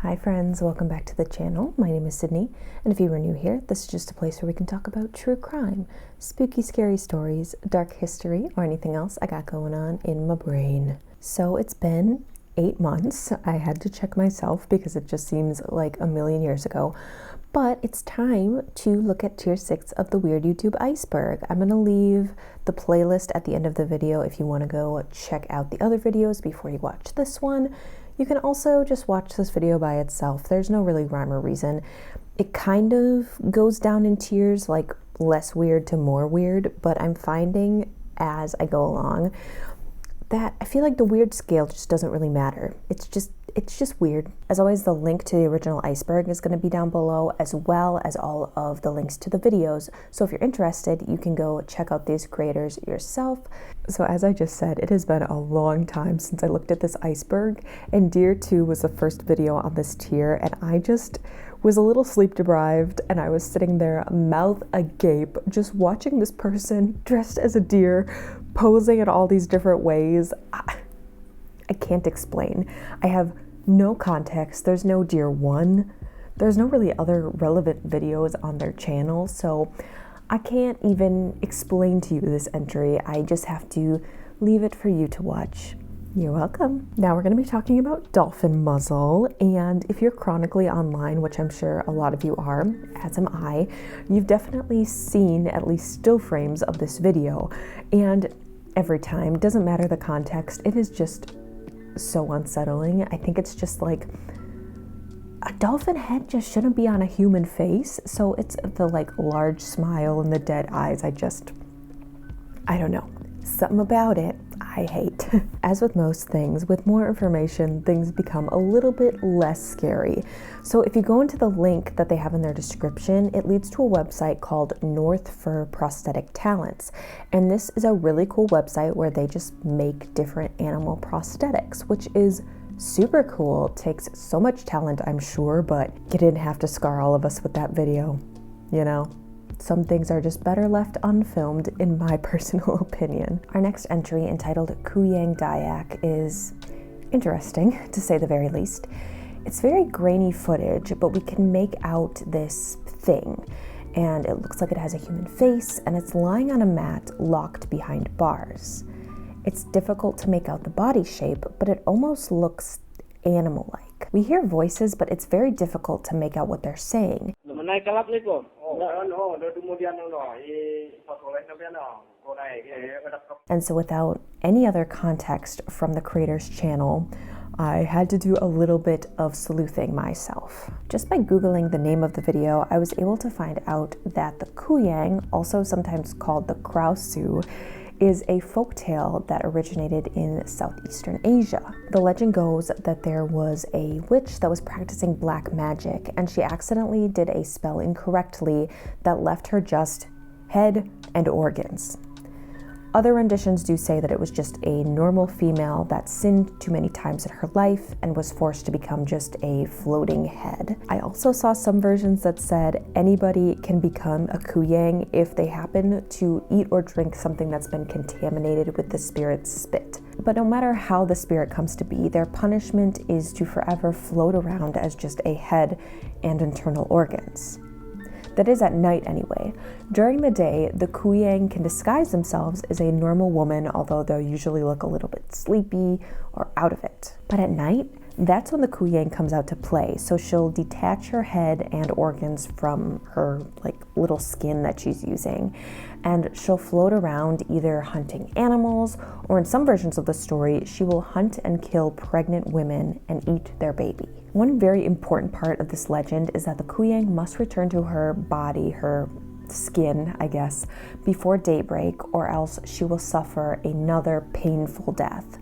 Hi friends, welcome back to the channel. My name is Sydney, and if you are new here, this is just a place where we can talk about true crime, spooky, scary stories, dark history, or anything else I got going on in my brain. So it's been 8 months. I had to check myself because it just seems like a million years ago. But it's time to look at tier 6 of the weird YouTube Iceberg. I'm going to leave the playlist at the end of the video if you want to go check out the other videos before you watch this one. You can also just watch this video by itself. There's no really rhyme or reason. It kind of goes down in tiers, like less weird to more weird, but I'm finding as I go along that I feel like the weird scale just doesn't really matter. It's just weird. As always, the link to the original Iceberg is going to be down below, as well as all of the links to the videos. So if you're interested, you can go check out these creators yourself. So as I just said, it has been a long time since I looked at this iceberg, and Tier 2 was the first video on this tier, and I just was a little sleep deprived, and I was sitting there mouth agape just watching this person dressed as a deer posing in all these different ways. I can't explain. I have no context. There's no Dear 1. There's no really other relevant videos on their channel, so I can't even explain to you this entry. I just have to leave it for you to watch. You're welcome. Now we're going to be talking about dolphin muzzle, and if you're chronically online, which I'm sure a lot of you are, as am I, you've definitely seen at least still frames of this video, and every time, doesn't matter the context, it is just so unsettling. I think it's just like a dolphin head just shouldn't be on a human face, so it's the like large smile and the dead eyes. I don't know, something about it I hate. As with most things, with more information, things become a little bit less scary. So if you go into the link that they have in their description, it leads to a website called North for Prosthetic Talents. And this is a really cool website where they just make different animal prosthetics, which is super cool. It takes so much talent, I'm sure, but you didn't have to scar all of us with that video, you know? Some things are just better left unfilmed, in my personal opinion. Our next entry, entitled Kuyang Dayak, is interesting, to say the very least. It's very grainy footage, but we can make out this thing, and it looks like it has a human face, and it's lying on a mat locked behind bars. It's difficult to make out the body shape, but it almost looks animal-like. We hear voices, but it's very difficult to make out what they're saying. And so without any other context from the creator's channel, I had to do a little bit of sleuthing myself. Just by Googling the name of the video, I was able to find out that the Kuyang, also sometimes called the Krausu, is a folktale that originated in Southeastern Asia. The legend goes that there was a witch that was practicing black magic, and she accidentally did a spell incorrectly that left her just head and organs. Other renditions do say that it was just a normal female that sinned too many times in her life and was forced to become just a floating head. I also saw some versions that said anybody can become a Kuyang if they happen to eat or drink something that's been contaminated with the spirit's spit. But no matter how the spirit comes to be, their punishment is to forever float around as just a head and internal organs. That is at night anyway. During the day, the Kuyang can disguise themselves as a normal woman, although they'll usually look a little bit sleepy or out of it. But at night, that's when the Kuyang comes out to play. So she'll detach her head and organs from her like little skin that she's using, and she'll float around either hunting animals, or in some versions of the story, she will hunt and kill pregnant women and eat their baby. One very important part of this legend is that the Kuyang must return to her body, her skin, I guess, before daybreak, or else she will suffer another painful death.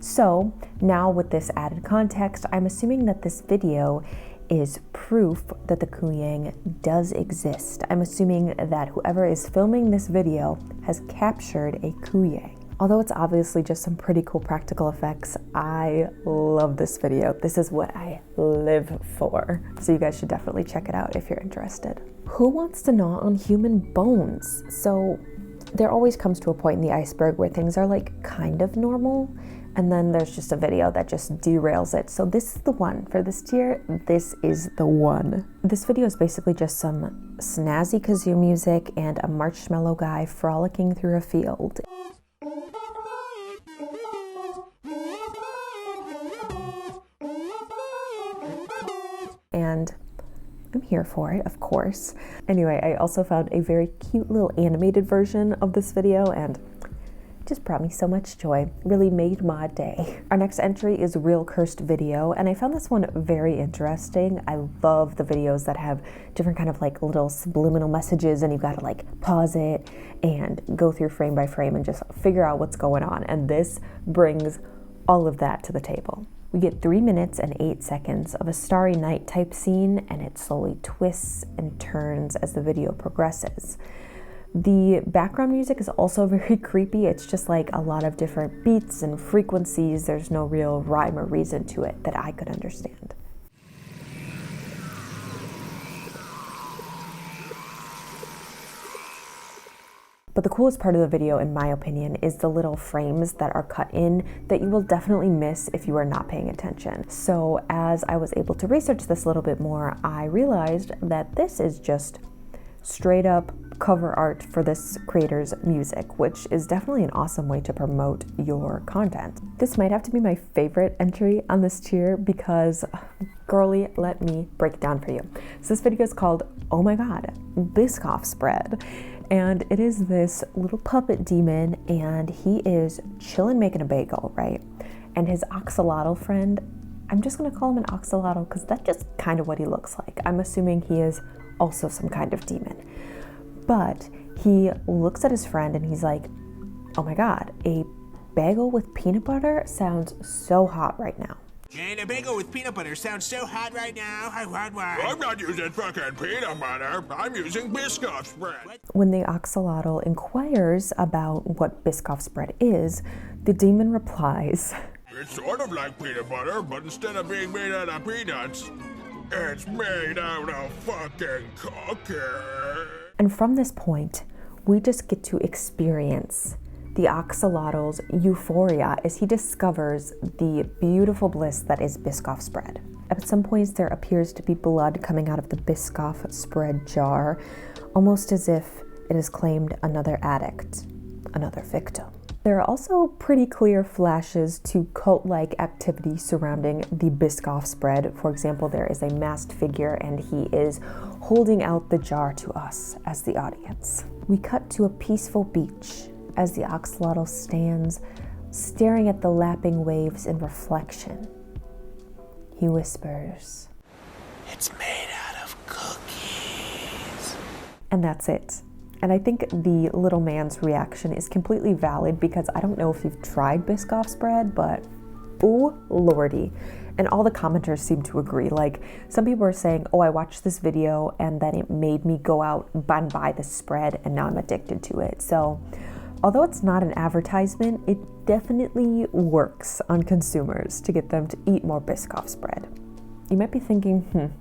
So now with this added context, I'm assuming that this video is proof that the Kuyang does exist. I'm assuming that whoever is filming this video has captured a Kuyang. Although it's obviously just some pretty cool practical effects, I love this video. This is what I live for. So you guys should definitely check it out if you're interested. Who wants to gnaw on human bones? So there always comes to a point in the iceberg where things are like kind of normal, And then there's just a video that just derails it. So this is the one. For this tier, this is the one. This video is basically just some snazzy kazoo music and a marshmallow guy frolicking through a field. And I'm here for it, of course. Anyway, I also found a very cute little animated version of this video and just brought me so much joy. Really made my day. Our next entry is Real Cursed Video, and I found this one very interesting. I love the videos that have different kind of like little subliminal messages, and you've got to like pause it and go through frame by frame and just figure out what's going on. And this brings all of that to the table. We get 3 minutes and 8 seconds of a starry night type scene, and it slowly twists and turns as the video progresses. The background music is also very creepy. It's just like a lot of different beats and frequencies. There's no real rhyme or reason to it that I could understand. But the coolest part of the video, in my opinion, is the little frames that are cut in that you will definitely miss if you are not paying attention. So as I was able to research this a little bit more, I realized that this is just straight up cover art for this creator's music, which is definitely an awesome way to promote your content. This might have to be my favorite entry on this tier because, girly, let me break it down for you. So this video is called, oh my god, Biscoff Spread. And it is this little puppet demon, and he is chilling making a bagel, right? And his axolotl friend, I'm just gonna call him an axolotl because that's just kind of what he looks like. I'm assuming he is also some kind of demon. But he looks at his friend and he's like, oh my god, a bagel with peanut butter sounds so hot right now. And a bagel with peanut butter sounds so hot right now. I'm not using fucking peanut butter. I'm using Biscoff spread. What? When the axolotl inquires about what Biscoff spread is, the demon replies, It's sort of like peanut butter, but instead of being made out of peanuts, it's made out of fucking cookie. and from this point, we just get to experience the axolotl's euphoria as he discovers the beautiful bliss that is Biscoff spread. At some points, there appears to be blood coming out of the Biscoff spread jar, almost as if it has claimed another addict, another victim. There are also pretty clear flashes to cult-like activity surrounding the Biscoff spread. For example, there is a masked figure and he is holding out the jar to us as the audience. We cut to a peaceful beach as the axolotl stands staring at the lapping waves in reflection. He whispers, It's made out of cookies. and that's it. And I think the little man's reaction is completely valid because I don't know if you've tried Biscoff spread, but ooh lordy. And all the commenters seem to agree. Like, some people are saying, oh, I watched this video and then it made me go out and buy the spread and now I'm addicted to it. So although it's not an advertisement, it definitely works on consumers to get them to eat more Biscoff spread. You might be thinking,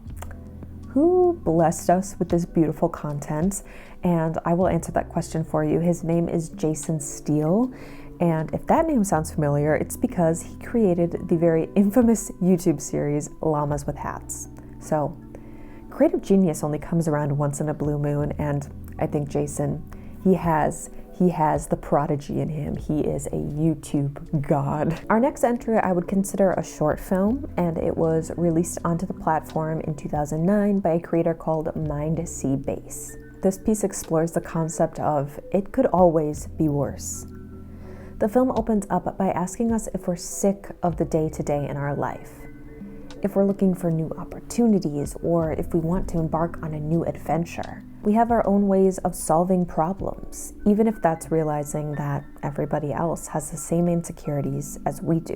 who blessed us with this beautiful content? And I will answer that question for you. His name is Jason Steele. And if that name sounds familiar, it's because he created the very infamous YouTube series, Llamas with Hats. So creative genius only comes around once in a blue moon. And I think Jason, he has the prodigy in him. He is a YouTube god. Our next entry I would consider a short film, and it was released onto the platform in 2009 by a creator called Mind C Bass. This piece explores the concept of it could always be worse. The film opens up by asking us if we're sick of the day-to-day in our life, if we're looking for new opportunities, or if we want to embark on a new adventure. We have our own ways of solving problems, even if that's realizing that everybody else has the same insecurities as we do.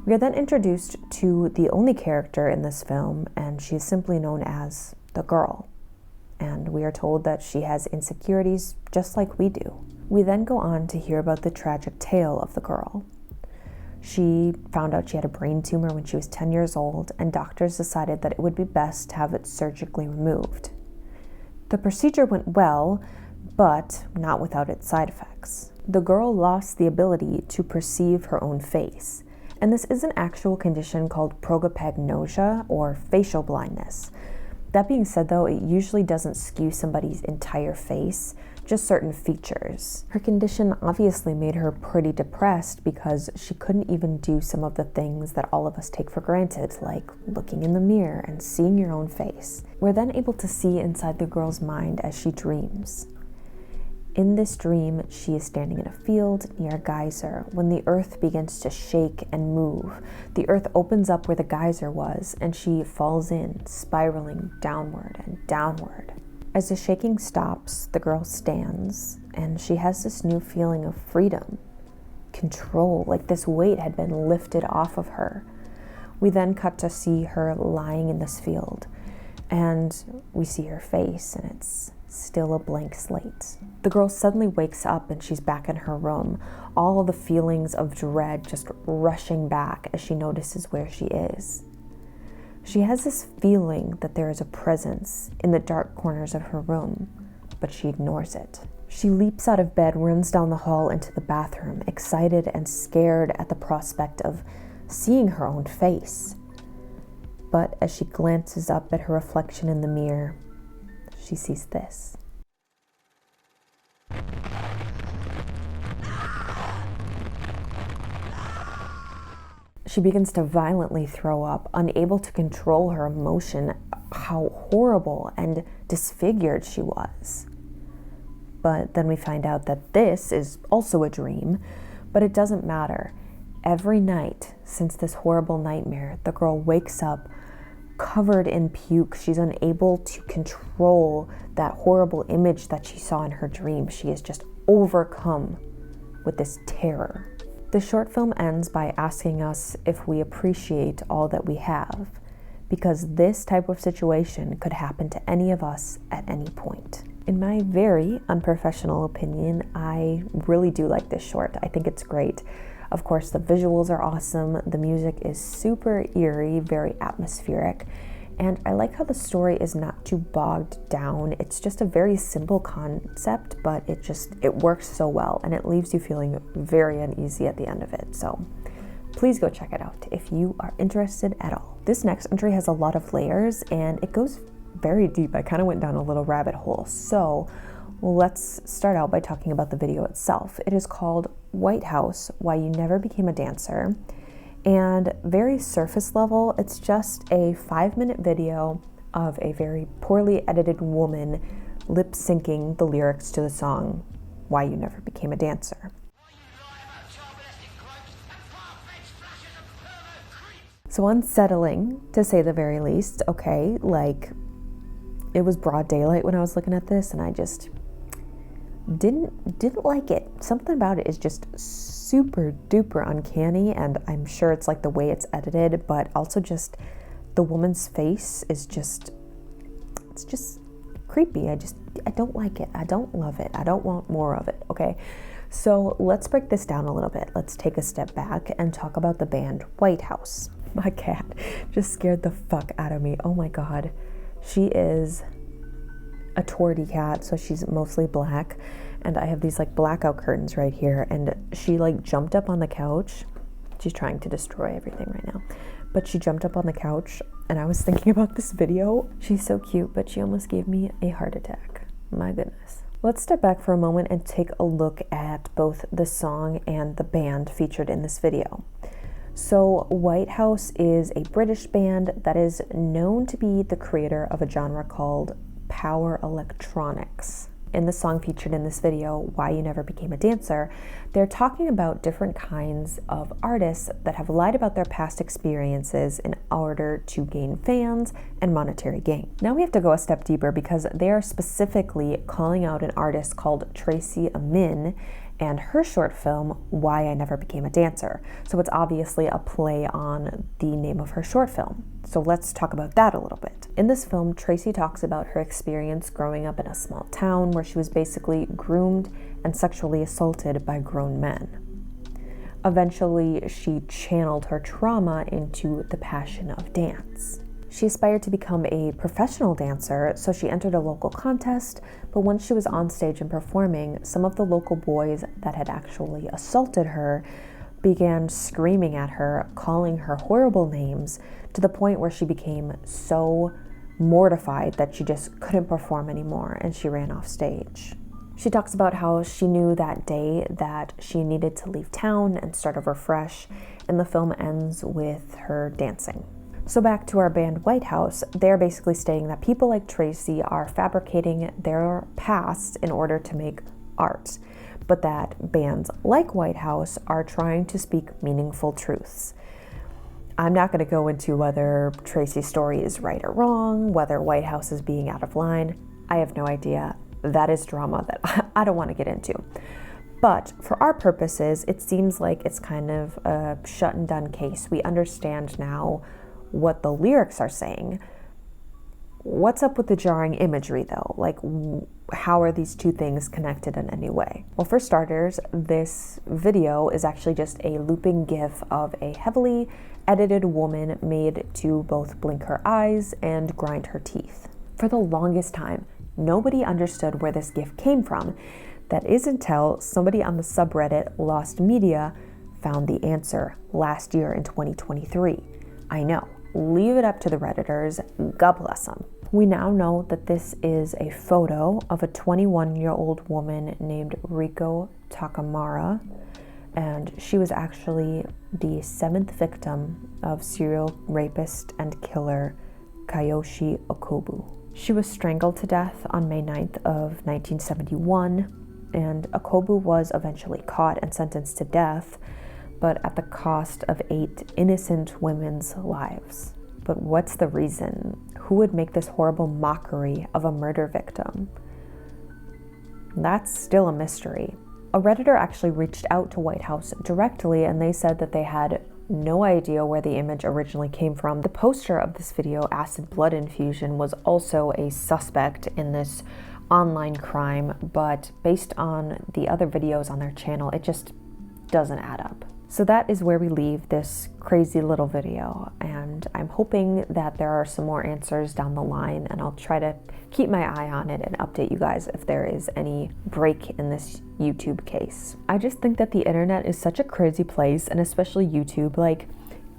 We are then introduced to the only character in this film, and she is simply known as the girl. And we are told that she has insecurities just like we do. We then go on to hear about the tragic tale of the girl. She found out she had a brain tumor when she was 10 years old, and doctors decided that it would be best to have it surgically removed. The procedure went well, but not without its side effects. The girl lost the ability to perceive her own face, And this is an actual condition called prosopagnosia, or facial blindness. That being said though, it usually doesn't skew somebody's entire face, just certain features. Her condition obviously made her pretty depressed because she couldn't even do some of the things that all of us take for granted, like looking in the mirror and seeing your own face. We're then able to see inside the girl's mind as she dreams. In this dream, she is standing in a field near a geyser when the earth begins to shake and move. The earth opens up where the geyser was and she falls in, spiraling downward and downward. As the shaking stops, the girl stands and she has this new feeling of freedom, control, like this weight had been lifted off of her. We then cut to see her lying in this field and we see her face and it's still a blank slate. The girl suddenly wakes up and she's back in her room, all of the feelings of dread just rushing back as she notices where she is. She has this feeling that there is a presence in the dark corners of her room, but she ignores it. She leaps out of bed, runs down the hall into the bathroom, excited and scared at the prospect of seeing her own face. But as she glances up at her reflection in the mirror, she sees this. She begins to violently throw up, unable to control her emotion, how horrible and disfigured she was. But then we find out that this is also a dream, but it doesn't matter. Every night since this horrible nightmare, the girl wakes up covered in puke. She's unable to control that horrible image that she saw in her dream. She is just overcome with this terror. The short film ends by asking us if we appreciate all that we have, because this type of situation could happen to any of us at any point. In my very unprofessional opinion, I really do like this short. I think it's great. Of course, the visuals are awesome. The music is super eerie, very atmospheric. And I like how the story is not too bogged down. It's just a very simple concept, but it works so well and it leaves you feeling very uneasy at the end of it. So please go check it out if you are interested at all. This next entry has a lot of layers and it goes very deep. I kind of went down a little rabbit hole. So let's start out by talking about the video itself. It is called White House, Why You Never Became a Dancer. And very surface level, it's just a 5-minute video of a very poorly edited woman lip syncing the lyrics to the song Why You Never Became a Dancer. So unsettling, to say the very least. Okay, like, it was broad daylight when I was looking at this and I just didn't like it. Something about it is just super duper uncanny, and I'm sure it's like the way it's edited, but also just the woman's face is just, it's just creepy. I don't like it. I don't love it. I don't want more of it. Okay, so let's break this down a little bit. Let's take a step back and talk about the band Whitehouse. My cat just scared the fuck out of me. Oh my god. She is a tortie cat, so she's mostly black, and I have these like blackout curtains right here, and she like jumped up on the couch. She's trying to destroy everything right now, but she jumped up on the couch and I was thinking about this video. She's so cute, but she almost gave me a heart attack. My goodness. Let's step back for a moment and take a look at both the song and the band featured in this video. So Whitehouse is a British band that is known to be the creator of a genre called power electronics. In the song featured in this video, Why You Never Became a Dancer, they're talking about different kinds of artists that have lied about their past experiences in order to gain fans and monetary gain. Now we have to go a step deeper because they are specifically calling out an artist called Tracy Amin and her short film, Why I Never Became a Dancer. So it's obviously a play on the name of her short film. So let's talk about that a little bit. In this film, Tracy talks about her experience growing up in a small town where she was basically groomed and sexually assaulted by grown men. Eventually, she channeled her trauma into the passion of dance. She aspired to become a professional dancer, so she entered a local contest, but once she was on stage and performing, some of the local boys that had actually assaulted her began screaming at her, calling her horrible names, to the point where she became so mortified that she just couldn't perform anymore and she ran off stage. She talks about how she knew that day that she needed to leave town and start over fresh, and the film ends with her dancing. So back to our band Whitehouse, they're basically stating that people like Tracy are fabricating their past in order to make art, but that bands like Whitehouse are trying to speak meaningful truths. I'm not going to go into whether Tracy's story is right or wrong, whether Whitehouse is being out of line. I have no idea. That is drama that I don't want to get into. But for our purposes, it seems like it's kind of a shut and done case. We understand now what the lyrics are saying. What's up with the jarring imagery though? Like, how are these two things connected in any way? Well, for starters, this video is actually just a looping GIF of a heavily edited woman made to both blink her eyes and grind her teeth. For the longest time, nobody understood where this GIF came from. That is until somebody on the subreddit Lost Media found the answer last year in 2023. I know, leave it up to the Redditors, God bless them. We now know that this is a photo of a 21-year-old woman named Riko Takamura, and she was actually the 7th victim of serial rapist and killer Kiyoshi Okobu. She was strangled to death on May 9th of 1971, and Okobu was eventually caught and sentenced to death, but at the cost of 8 innocent women's lives. But what's the reason? Who would make this horrible mockery of a murder victim? That's still a mystery. A Redditor actually reached out to Whitehouse directly, and they said that they had no idea where the image originally came from. The poster of this video, Acid Blood Infusion, was also a suspect in this online crime, but based on the other videos on their channel, it just doesn't add up. So that is where we leave this crazy little video, and I'm hoping that there are some more answers down the line, and I'll try to keep my eye on it and update you guys if there is any break in this YouTube case. I just think that the internet is such a crazy place, and especially YouTube. Like,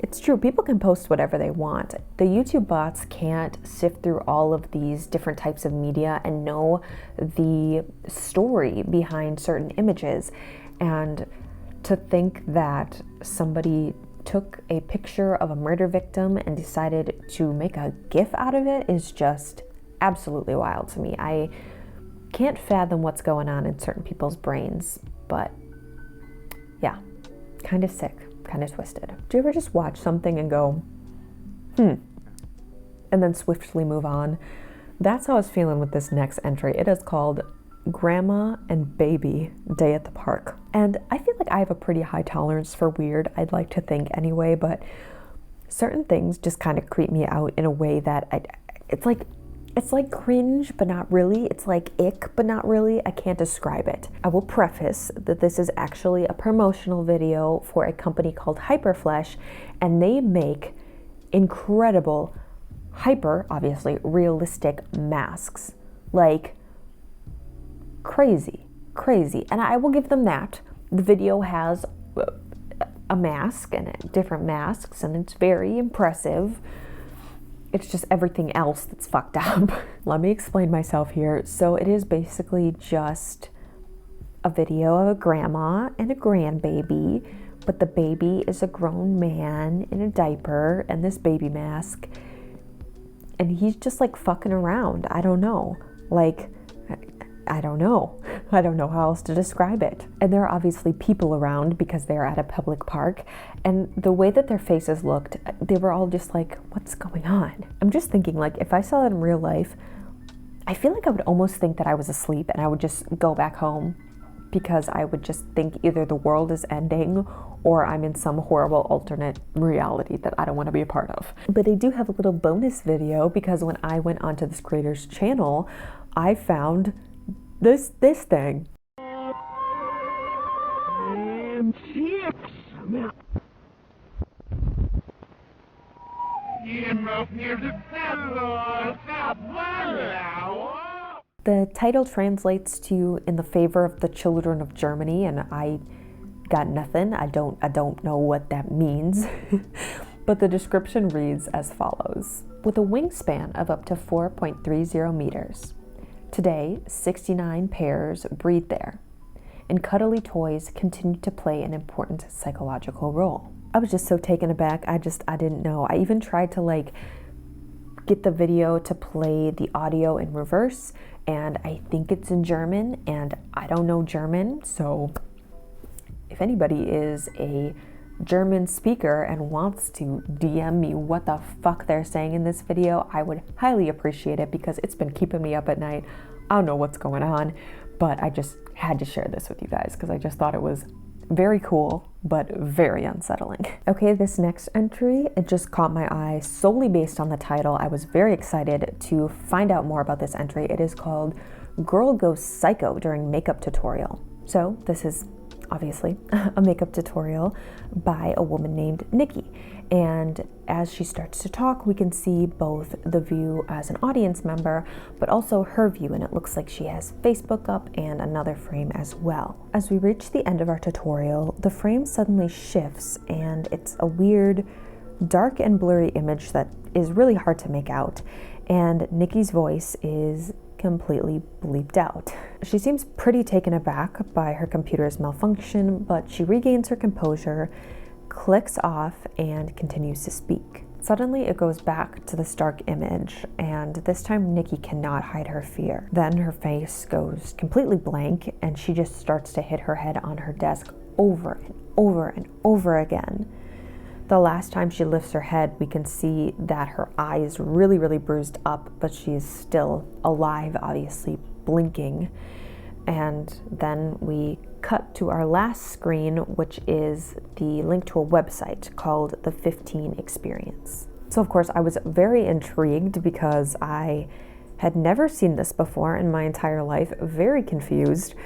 it's true, people can post whatever they want. The YouTube bots can't sift through all of these different types of media and know the story behind certain images. And to think that somebody took a picture of a murder victim and decided to make a GIF out of it is just absolutely wild to me. I can't fathom what's going on in certain people's brains, but yeah, kind of sick. Kind of twisted. Do you ever just watch something and go, and then swiftly move on? That's how I was feeling with this next entry. It is called Grandma and Baby Day at the Park. And I feel like I have a pretty high tolerance for weird, I'd like to think anyway, but certain things just kind of creep me out in a way that it's like cringe, but not really. It's like ick, but not really. I can't describe it. I will preface that this is actually a promotional video for a company called Hyperflesh, and they make incredible, obviously, realistic masks. Like, crazy. And I will give them that. The video has a mask and different masks, and it's very impressive. It's just everything else that's fucked up. Let me explain myself here. So it is basically just a video of a grandma and a grandbaby, but the baby is a grown man in a diaper and this baby mask, and he's just like fucking around. I don't know. Like, I don't know. I don't know how else to describe it. And there are obviously people around because they're at a public park. And the way that their faces looked, they were all just like, what's going on? I'm just thinking, like, if I saw that in real life, I feel like I would almost think that I was asleep and I would just go back home, because I would just think either the world is ending or I'm in some horrible alternate reality that I don't want to be a part of. But I do have a little bonus video, because when I went onto this creator's channel, I found this thing. The title translates to "In the Favor of the Children of Germany," and I got nothing. I don't know what that means. But the description reads as follows. With a wingspan of up to 4.30 meters. Today, 69 pairs breed there, and cuddly toys continue to play an important psychological role. I was just so taken aback. I didn't know. I even tried to get the video to play the audio in reverse, and I think it's in German, and I don't know German, so if anybody is a German speaker and wants to DM me what the fuck they're saying in this video, I would highly appreciate it because it's been keeping me up at night. I don't know what's going on, but I just had to share this with you guys because I just thought it was very cool, but very unsettling. Okay, this next entry, it just caught my eye solely based on the title. I was very excited to find out more about this entry. It is called Girl Goes Psycho During Makeup Tutorial. So this is obviously a makeup tutorial by a woman named Nikki. And as she starts to talk, we can see both the view as an audience member, but also her view. And it looks like she has Facebook up and another frame as well. As we reach the end of our tutorial, the frame suddenly shifts and it's a weird, dark and blurry image that is really hard to make out. And Nikki's voice is completely bleeped out. She seems pretty taken aback by her computer's malfunction, but she regains her composure, clicks off, and continues to speak. Suddenly it goes back to the stark image, and this time Nikki cannot hide her fear. Then her face goes completely blank, and she just starts to hit her head on her desk over and over and over again. The last time she lifts her head, we can see that her eye is really, really bruised up, but she's still alive, obviously blinking. And then we cut to our last screen, which is the link to a website called the 15 Experience. So of course I was very intrigued because I had never seen this before in my entire life, very confused.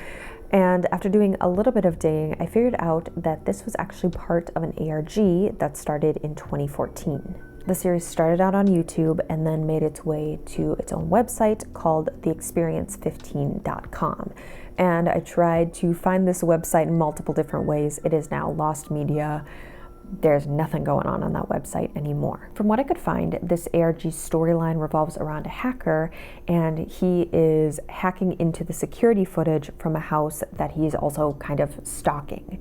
And after doing a little bit of digging, I figured out that this was actually part of an ARG that started in 2014. The series started out on YouTube and then made its way to its own website called theexperience15.com. And I tried to find this website in multiple different ways. It is now lost media. There's nothing going on that website anymore. From what I could find, this ARG storyline revolves around a hacker, and he is hacking into the security footage from a house that he is also kind of stalking.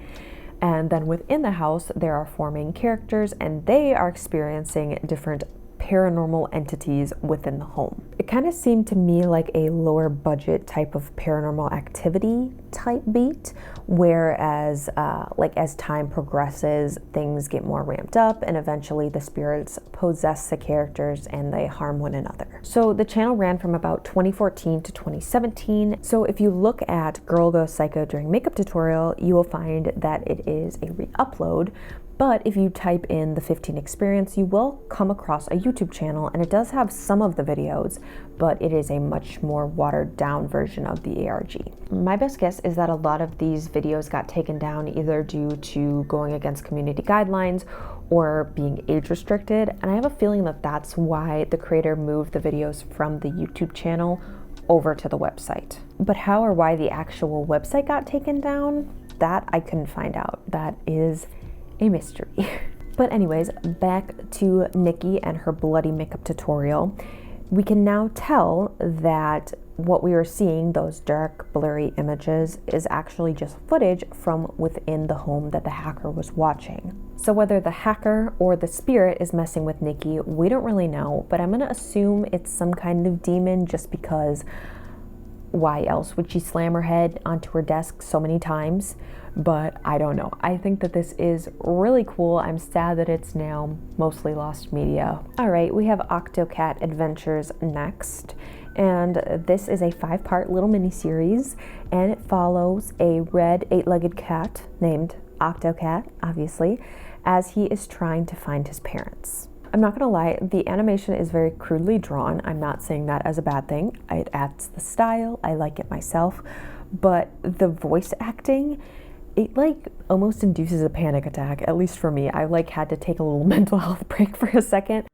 And then within the house, there are four main characters, and they are experiencing different paranormal entities within the home. It kind of seemed to me like a lower budget type of paranormal activity type beat, whereas as time progresses, things get more ramped up and eventually the spirits possess the characters and they harm one another. So the channel ran from about 2014 to 2017. So if you look at Girl Goes Psycho During Makeup Tutorial, you will find that it is a re-upload. But if you type in the 15 Experience, you will come across a YouTube channel, and it does have some of the videos, but it is a much more watered down version of the ARG. My best guess is that a lot of these videos got taken down either due to going against community guidelines or being age restricted, and I have a feeling that that's why the creator moved the videos from the YouTube channel over to the website. But how or why the actual website got taken down, that I couldn't find out. That is a mystery. But anyways, back to Nikki and her bloody makeup tutorial. We can now tell that what we are seeing, those dark, blurry images, is actually just footage from within the home that the hacker was watching. So whether the hacker or the spirit is messing with Nikki, we don't really know, but I'm gonna assume it's some kind of demon just because why else would she slam her head onto her desk so many times? But I don't know. I think that this is really cool. I'm sad that it's now mostly lost media. All right, we have Octocat Adventures next. And this is a 5-part little mini-series, and it follows a red 8-legged cat named Octocat, obviously, as he is trying to find his parents. I'm not gonna lie, the animation is very crudely drawn. I'm not saying that as a bad thing. It adds the style, I like it myself, but the voice acting, it almost induces a panic attack, at least for me. I had to take a little mental health break for a second.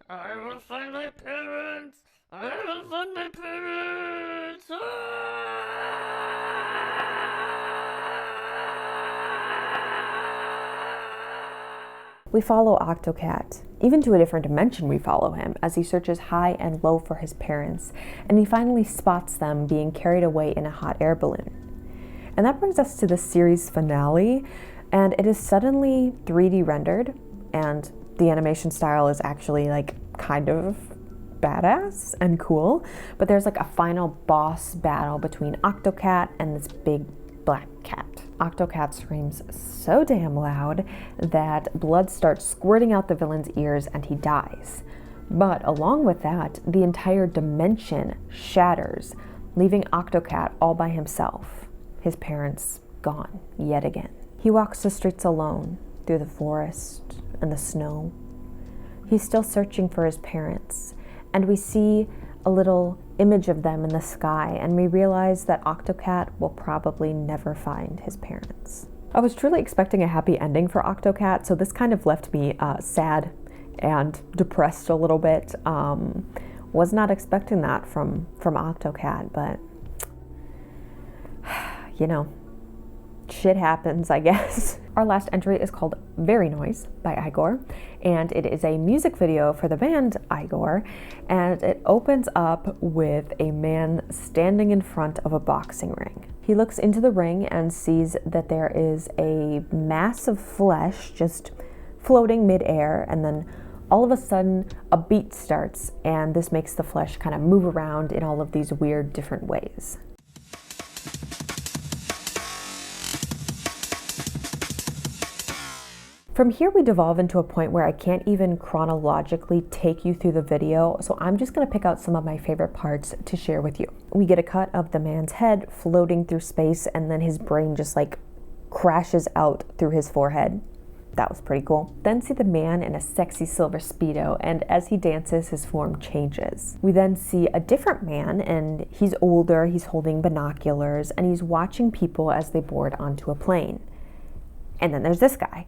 I will find my parents! I will find my parents! We follow Octocat. Even to a different dimension we follow him as he searches high and low for his parents, and he finally spots them being carried away in a hot air balloon. And that brings us to the series finale, and it is suddenly 3D rendered, and the animation style is actually like kind of badass and cool, but there's like a final boss battle between Octocat and this big black cat. Octocat screams so damn loud that blood starts squirting out the villain's ears and he dies. But along with that, the entire dimension shatters, leaving Octocat all by himself, his parents gone yet again. He walks the streets alone, through the forest and the snow. He's still searching for his parents, and we see a little image of them in the sky, and we realize that Octocat will probably never find his parents. I was truly expecting a happy ending for Octocat, so this kind of left me sad and depressed a little bit. Was not expecting that from Octocat, but you know, shit happens, I guess. Our last entry is called Very Noise by Igorrr, and it is a music video for the band Igorrr, and it opens up with a man standing in front of a boxing ring. He looks into the ring and sees that there is a mass of flesh just floating midair, and then all of a sudden a beat starts, and this makes the flesh kind of move around in all of these weird different ways. From here, we devolve into a point where I can't even chronologically take you through the video, so I'm just gonna pick out some of my favorite parts to share with you. We get a cut of the man's head floating through space, and then his brain just like crashes out through his forehead. That was pretty cool. Then see the man in a sexy silver Speedo, and as he dances, his form changes. We then see a different man, and he's older, he's holding binoculars, and he's watching people as they board onto a plane. And then there's this guy.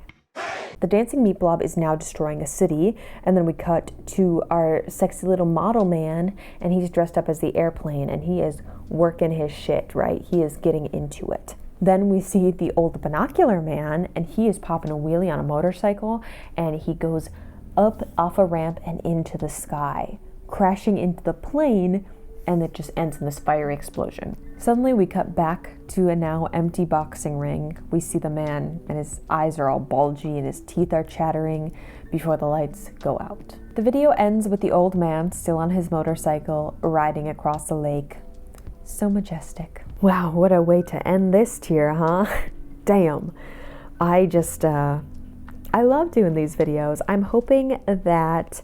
The dancing meat blob is now destroying a city, and then we cut to our sexy little model man, and he's dressed up as the airplane, and he is working his shit, right? He is getting into it. Then we see the old binocular man, and he is popping a wheelie on a motorcycle, and he goes up off a ramp and into the sky, crashing into the plane, and it just ends in this fiery explosion. Suddenly we cut back to a now empty boxing ring. We see the man, and his eyes are all bulgy and his teeth are chattering before the lights go out. The video ends with the old man still on his motorcycle riding across the lake. So majestic. Wow, what a way to end this tier, huh? Damn. I love doing these videos. I'm hoping that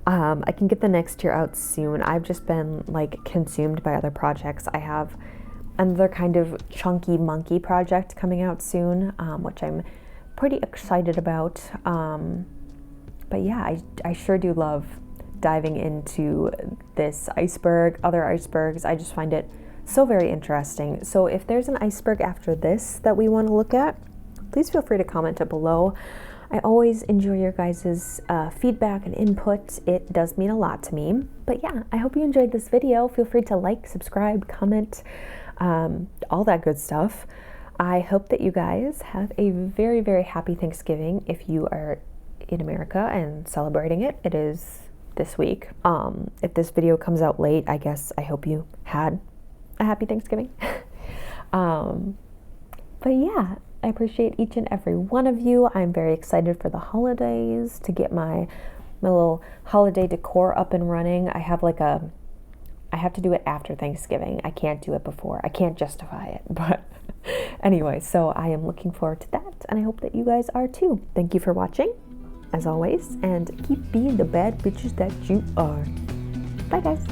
I can get the next tier out soon. I've just been like consumed by other projects. I have another kind of chunky monkey project coming out soon, which I'm pretty excited about. But yeah, I sure do love diving into this iceberg, other icebergs. I just find it so very interesting. So if there's an iceberg after this that we want to look at, please feel free to comment it below. I always enjoy your guys' feedback and input. It does mean a lot to me. But yeah, I hope you enjoyed this video. Feel free to like, subscribe, comment, all that good stuff. I hope that you guys have a very, very happy Thanksgiving if you are in America and celebrating it. It is this week. If this video comes out late, I guess I hope you had a happy Thanksgiving. But yeah, I appreciate each and every one of you. I'm very excited for the holidays, to get my little holiday decor up and running. I have to do it after Thanksgiving. I can't do it before. I can't justify it. But anyway, so I am looking forward to that, and I hope that you guys are too. Thank you for watching, as always, and keep being the bad bitches that you are. Bye, guys.